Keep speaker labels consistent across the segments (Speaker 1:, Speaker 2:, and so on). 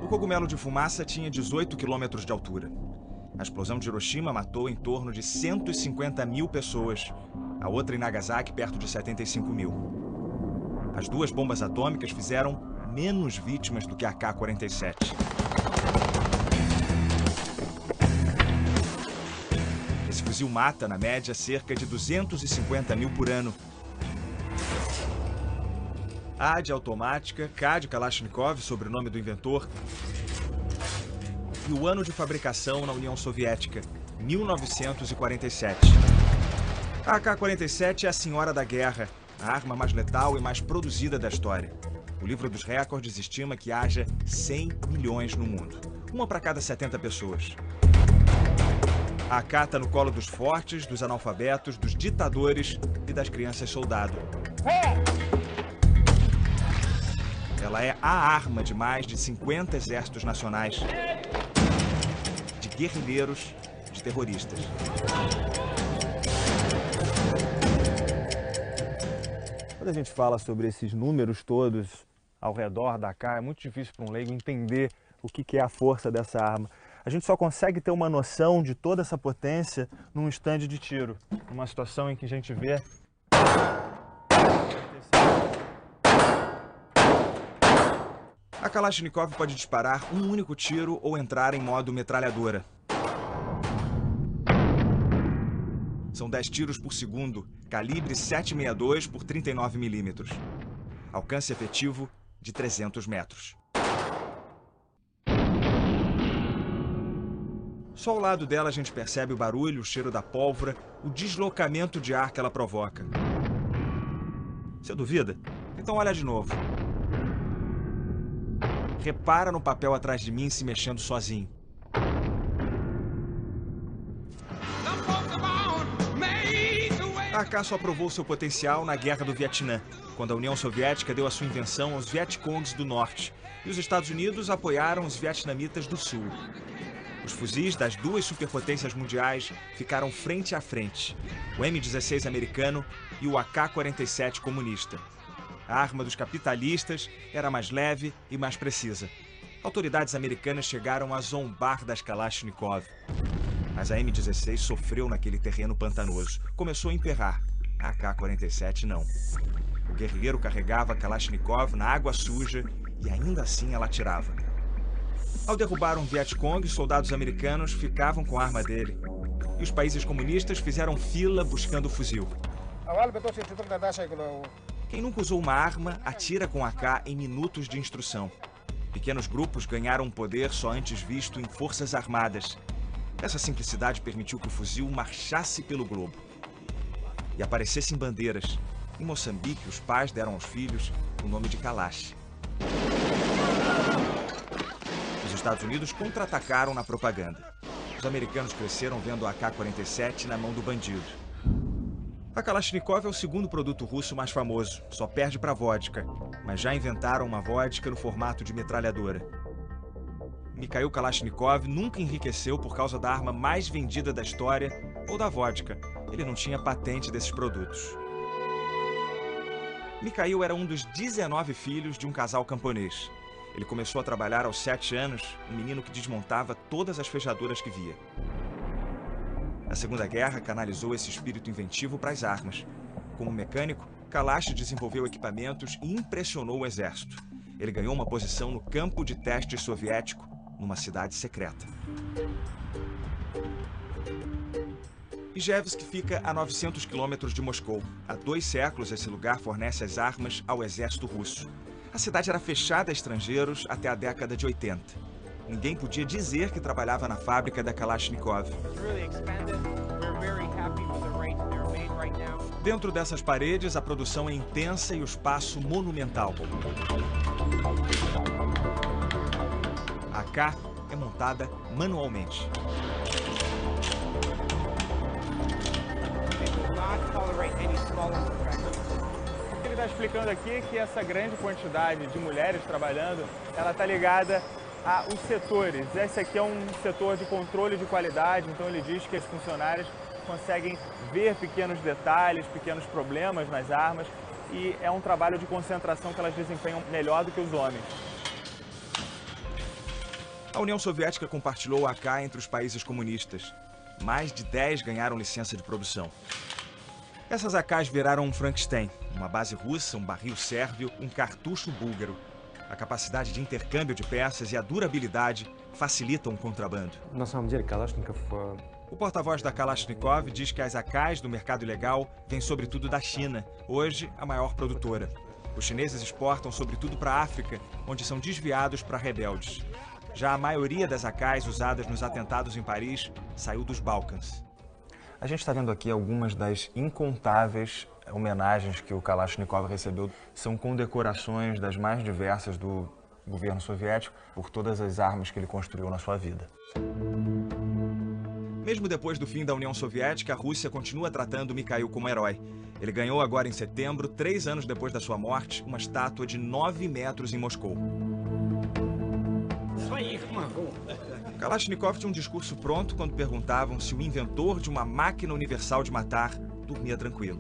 Speaker 1: cogumelo de fumaça tinha 18 quilômetros de altura. A explosão de Hiroshima matou em torno de 150 mil pessoas. A outra em Nagasaki, perto de 75 mil. As duas bombas atômicas fizeram menos vítimas do que a AK-47. Esse fuzil mata, na média, cerca de 250 mil por ano. A de automática, K de Kalashnikov, sobrenome do inventor, e o ano de fabricação na União Soviética, 1947. A AK-47 é a senhora da guerra, a arma mais letal e mais produzida da história. O livro dos recordes estima que haja 100 milhões no mundo, uma para cada 70 pessoas. A AK está no colo dos fortes, dos analfabetos, dos ditadores e das crianças soldado. Ela é a arma de mais de 50 exércitos nacionais, de guerrilheiros, de terroristas.
Speaker 2: Quando a gente fala sobre esses números todos ao redor da AK, é muito difícil para um leigo entender o que é a força dessa arma. A gente só consegue ter uma noção de toda essa potência num estande de tiro, numa situação em que a gente vê
Speaker 1: a Kalashnikov pode disparar um único tiro ou entrar em modo metralhadora. São 10 tiros por segundo, calibre 7,62 por 39 milímetros. Alcance efetivo de 300 metros. Só ao lado dela a gente percebe o barulho, o cheiro da pólvora, o deslocamento de ar que ela provoca. Você duvida? Então olha de novo. Repara no papel atrás de mim se mexendo sozinho. A AK só provou seu potencial na Guerra do Vietnã, quando a União Soviética deu a sua invenção aos Vietcongs do Norte e os Estados Unidos apoiaram os vietnamitas do Sul. Os fuzis das duas superpotências mundiais ficaram frente a frente, o M16 americano e o AK-47 comunista. A arma dos capitalistas era mais leve e mais precisa. Autoridades americanas chegaram a zombar das Kalashnikov. Mas a M16 sofreu naquele terreno pantanoso. Começou a emperrar. A AK-47 não. O guerrilheiro carregava a Kalashnikov na água suja e ainda assim ela atirava. Ao derrubar um Vietcong, soldados americanos ficavam com a arma dele. E os países comunistas fizeram fila buscando o fuzil. Quem nunca usou uma arma, atira com AK em minutos de instrução. Pequenos grupos ganharam um poder só antes visto em forças armadas. Essa simplicidade permitiu que o fuzil marchasse pelo globo e aparecesse em bandeiras. Em Moçambique, os pais deram aos filhos o nome de Kalash. Os Estados Unidos contra-atacaram na propaganda. Os americanos cresceram vendo a AK-47 na mão do bandido. A Kalashnikov é o segundo produto russo mais famoso, só perde para a vodka, mas já inventaram uma vodka no formato de metralhadora. Mikhail Kalashnikov nunca enriqueceu por causa da arma mais vendida da história ou da vodka. Ele não tinha patente desses produtos. Mikhail era um dos 19 filhos de um casal camponês. Ele começou a trabalhar aos 7 anos, um menino que desmontava todas as fechaduras que via. A Segunda Guerra canalizou esse espírito inventivo para as armas. Como mecânico, Kalash desenvolveu equipamentos e impressionou o exército. Ele ganhou uma posição no campo de teste soviético, numa cidade secreta. Ijevsk fica a 900 quilômetros de Moscou. Há 2 séculos, esse lugar fornece as armas ao exército russo. A cidade era fechada a estrangeiros até a década de 80. Ninguém podia dizer que trabalhava na fábrica da Kalashnikov. Dentro dessas paredes, a produção é intensa e o espaço monumental. A AK é montada manualmente.
Speaker 2: O que ele está explicando aqui é que essa grande quantidade de mulheres trabalhando, ela está ligada aos setores. Esse aqui é um setor de controle de qualidade, então ele diz que as funcionárias conseguem ver pequenos detalhes, pequenos problemas nas armas, e é um trabalho de concentração que elas desempenham melhor do que os homens.
Speaker 1: A União Soviética compartilhou a AK entre os países comunistas. Mais de 10 ganharam licença de produção. Essas AKs viraram um Frankenstein, uma base russa, um barril sérvio, um cartucho búlgaro. A capacidade de intercâmbio de peças e a durabilidade facilitam o contrabando. O porta-voz da Kalashnikov diz que as AKs do mercado ilegal vêm sobretudo da China, hoje a maior produtora. Os chineses exportam sobretudo para a África, onde são desviados para rebeldes. Já a maioria das AKs usadas nos atentados em Paris saiu dos Balcãs. A gente está vendo aqui algumas das incontáveis homenagens que o Kalashnikov recebeu. São condecorações das mais diversas do governo soviético por todas as armas que ele construiu na sua vida. Mesmo depois do fim da União Soviética, a Rússia continua tratando Mikhail como herói. Ele ganhou agora em setembro, 3 anos depois da sua morte, uma estátua de 9 metros em Moscou. Kalashnikov tinha um discurso pronto quando perguntavam se o inventor de uma máquina universal de matar dormia tranquilo.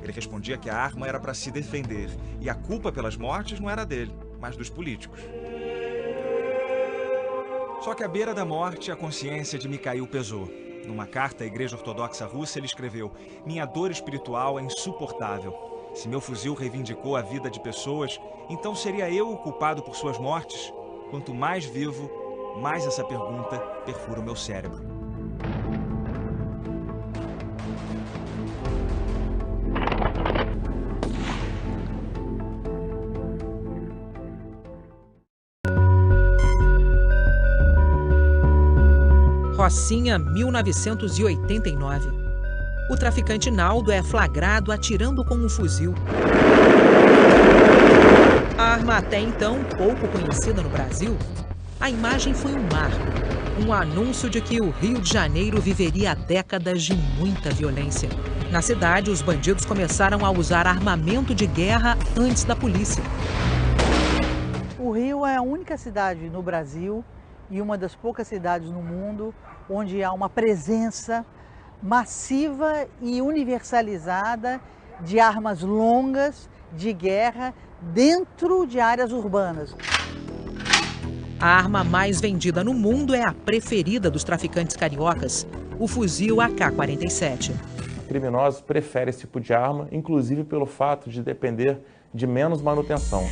Speaker 1: Ele respondia que a arma era para se defender e a culpa pelas mortes não era dele, mas dos políticos. Só que à beira da morte, a consciência de Mikhail pesou. Numa carta à Igreja Ortodoxa Russa, ele escreveu: "Minha dor espiritual é insuportável. Se meu fuzil reivindicou a vida de pessoas, então seria eu o culpado por suas mortes? Quanto mais vivo, mais essa pergunta perfura o meu cérebro."
Speaker 3: Rocinha, 1989. O traficante Naldo é flagrado atirando com um fuzil. A arma até então pouco conhecida no Brasil, a imagem foi um marco, um anúncio de que o Rio de Janeiro viveria décadas de muita violência. Na cidade, os bandidos começaram a usar armamento de guerra antes da polícia.
Speaker 4: O Rio é a única cidade no Brasil e uma das poucas cidades no mundo onde há uma presença massiva e universalizada de armas longas de guerra dentro de áreas urbanas.
Speaker 3: A arma mais vendida no mundo é a preferida dos traficantes cariocas, o fuzil AK-47.
Speaker 5: Criminosos preferem esse tipo de arma, inclusive pelo fato de depender de menos manutenção.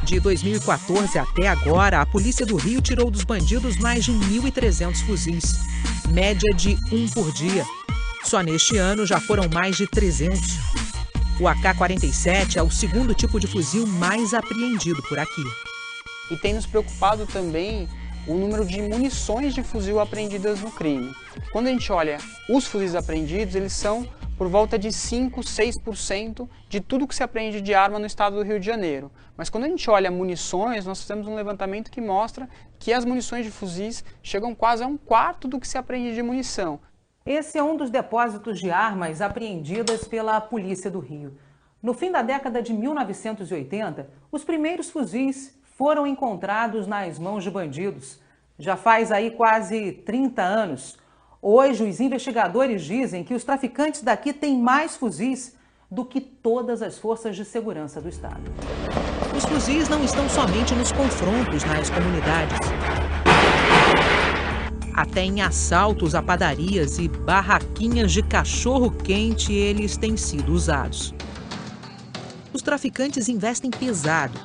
Speaker 3: De 2014 até agora, a Polícia do Rio tirou dos bandidos mais de 1.300 fuzis, média de 1 por dia. Só neste ano já foram mais de 300. O AK-47 é o segundo tipo de fuzil mais apreendido por aqui.
Speaker 6: E tem nos preocupado também o número de munições de fuzil apreendidas no crime. Quando a gente olha os fuzis apreendidos, eles são por volta de 5, 6% de tudo que se apreende de arma no estado do Rio de Janeiro. Mas quando a gente olha munições, nós fizemos um levantamento que mostra que as munições de fuzis chegam quase a 1/4 do que se apreende de munição.
Speaker 3: Esse é um dos depósitos de armas apreendidas pela Polícia do Rio. No fim da década de 1980, os primeiros fuzis foram encontrados nas mãos de bandidos. Já faz aí quase 30 anos. Hoje, os investigadores dizem que os traficantes daqui têm mais fuzis do que todas as forças de segurança do estado. Os fuzis não estão somente nos confrontos nas comunidades. Até em assaltos a padarias e barraquinhas de cachorro-quente eles têm sido usados. Os traficantes investem pesado.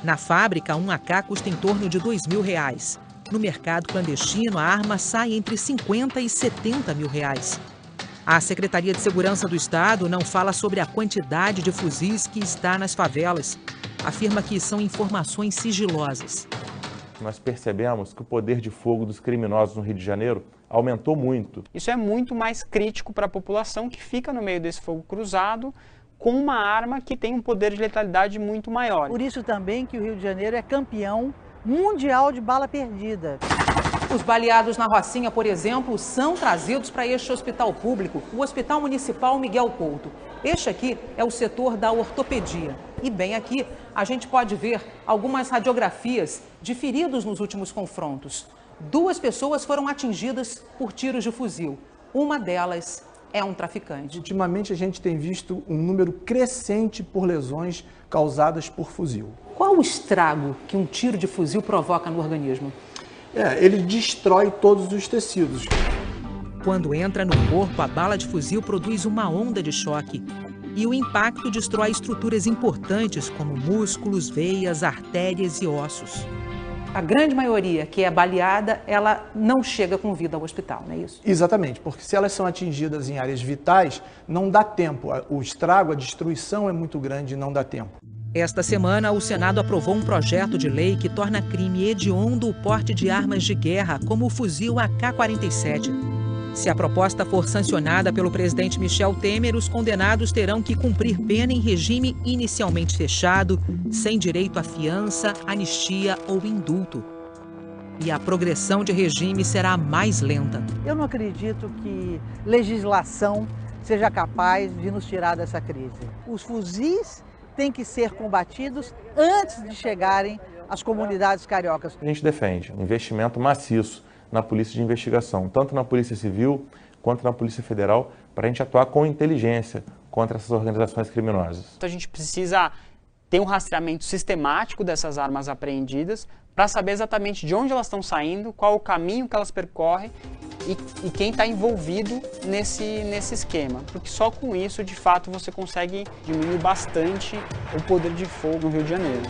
Speaker 3: Na fábrica, um AK custa em torno de R$2.000. No mercado clandestino, a arma sai entre 50 e 70 mil reais. A Secretaria de Segurança do Estado não fala sobre a quantidade de fuzis que está nas favelas. Afirma que são informações sigilosas.
Speaker 5: Nós percebemos que o poder de fogo dos criminosos no Rio de Janeiro aumentou muito.
Speaker 6: Isso é muito mais crítico para a população que fica no meio desse fogo cruzado com uma arma que tem um poder de letalidade muito maior.
Speaker 4: Por isso também que o Rio de Janeiro é campeão mundial de bala perdida.
Speaker 3: Os baleados na Rocinha, por exemplo, são trazidos para este hospital público, o Hospital Municipal Miguel Couto. Este aqui é o setor da ortopedia. E bem aqui, a gente pode ver algumas radiografias de feridos nos últimos confrontos. 2 pessoas foram atingidas por tiros de fuzil. Uma delas é um traficante.
Speaker 7: Ultimamente, a gente tem visto um número crescente por lesões causadas por fuzil.
Speaker 3: Qual o estrago que um tiro de fuzil provoca no organismo?
Speaker 7: Ele destrói todos os tecidos.
Speaker 3: Quando entra no corpo, a bala de fuzil produz uma onda de choque. E o impacto destrói estruturas importantes como músculos, veias, artérias e ossos. A grande maioria que é baleada, ela não chega com vida ao hospital, não é isso?
Speaker 7: Exatamente, porque se elas são atingidas em áreas vitais, não dá tempo. O estrago, a destruição é muito grande e não dá tempo.
Speaker 3: Esta semana, o Senado aprovou um projeto de lei que torna crime hediondo o porte de armas de guerra, como o fuzil AK-47. Se a proposta for sancionada pelo presidente Michel Temer, os condenados terão que cumprir pena em regime inicialmente fechado, sem direito à fiança, anistia ou indulto. E a progressão de regime será mais lenta.
Speaker 4: Eu não acredito que legislação seja capaz de nos tirar dessa crise. Os fuzis têm que ser combatidos antes de chegarem às comunidades cariocas.
Speaker 5: A gente defende um investimento maciço na polícia de investigação, tanto na Polícia Civil quanto na Polícia Federal, para a gente atuar com inteligência contra essas organizações criminosas.
Speaker 6: Então a gente precisa ter um rastreamento sistemático dessas armas apreendidas para saber exatamente de onde elas estão saindo, qual o caminho que elas percorrem e quem está envolvido nesse esquema. Porque só com isso, de fato, você consegue diminuir bastante o poder de fogo no Rio de Janeiro.